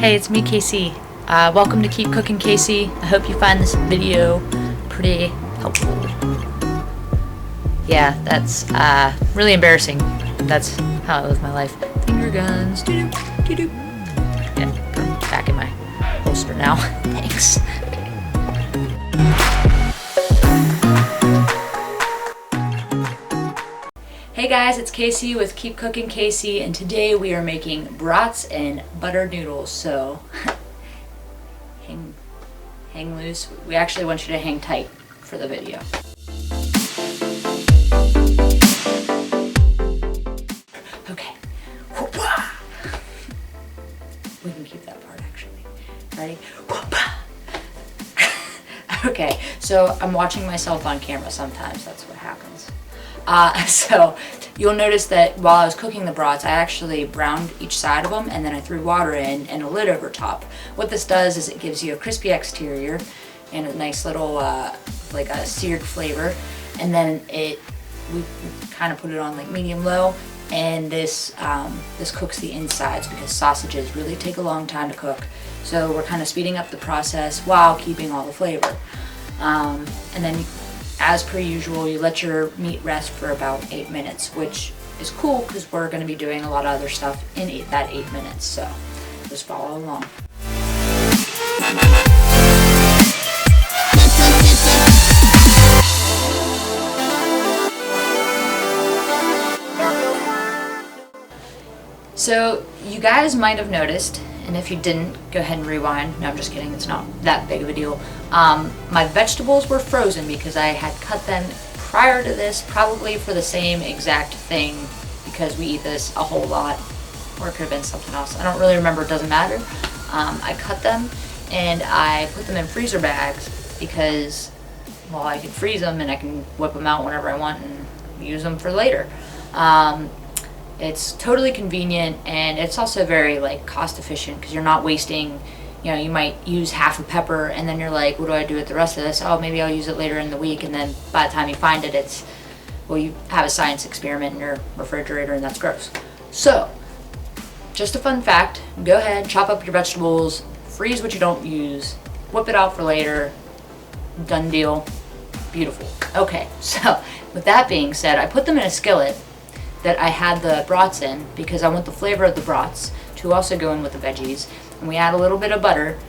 Hey, it's me, KC. Welcome to KeepCookinKC. I hope you find this video pretty helpful. Yeah, that's really embarrassing. That's how I live my life. Finger guns. Doo-doo, doo-doo. Yeah, put them back in my holster now. Thanks. Hey guys, it's KC with KeepCookinKC, and today we are making brats and butter noodles. So hang loose. We actually want you to hang tight for the video. Okay. We can keep that part actually. Ready? Okay, so I'm watching myself on camera sometimes. That's what happens. So you'll notice that while I was cooking the brats, I actually browned each side of them, and then I threw water in and a lid over top. What this does is it gives you a crispy exterior and a nice little like a seared flavor, and then we kind of put it on like medium low, and this cooks the insides because sausages really take a long time to cook. So we're kind of speeding up the process while keeping all the flavor, and then as per usual, you let your meat rest for about 8 minutes, which is cool because we're going to be doing a lot of other stuff in that 8 minutes, so just follow along. So you guys might have noticed, and if you didn't, go ahead and rewind. No, I'm just kidding, it's not that big of a deal. My vegetables were frozen because I had cut them prior to this, probably for the same exact thing, because we eat this a whole lot, or it could have been something else. I don't really remember, it doesn't matter. I cut them and I put them in freezer bags because, well, I can freeze them and I can whip them out whenever I want and use them for later. It's totally convenient, and it's also very like cost efficient because you're not wasting, you know, you might use half a pepper and then you're like, what do I do with the rest of this? Oh, maybe I'll use it later in the week, and then by the time you find it, it's, well, you have a science experiment in your refrigerator and that's gross. So just a fun fact, go ahead, chop up your vegetables, freeze what you don't use, whip it out for later, done deal, beautiful. Okay, so with that being said, I put them in a skillet that I had the brats in because I want the flavor of the brats to also go in with the veggies, and we add a little bit of butter.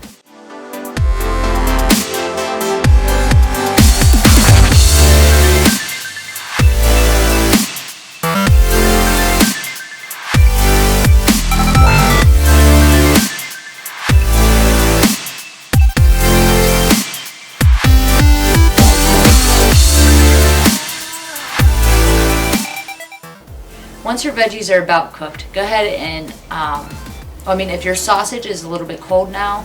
Once your veggies are about cooked, go ahead and, I mean, if your sausage is a little bit cold now,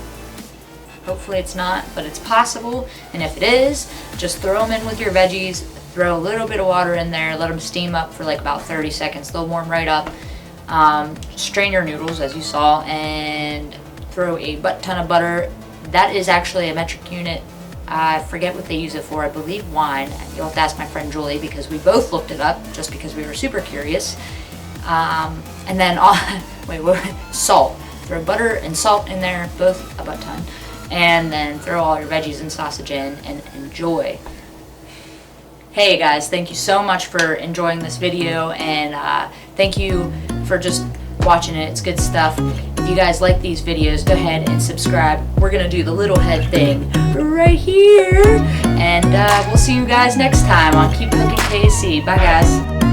hopefully it's not, but it's possible, and if it is, just throw them in with your veggies, throw a little bit of water in there, let them steam up for like about 30 seconds, they'll warm right up. Strain your noodles, as you saw, and throw a butt-ton of butter. That is actually a metric unit. I forget what they use it for. I believe wine. You'll have to ask my friend Julie because we both looked it up just because we were super curious. And then salt. Throw butter and salt in there, both a butt ton, and then throw all your veggies and sausage in and enjoy. Hey guys, thank you so much for enjoying this video, and thank you for just watching it. It's good stuff. If you guys like these videos, go ahead and subscribe. We're gonna do the little head thing right here, and we'll see you guys next time on KeepCookinKC. Bye guys.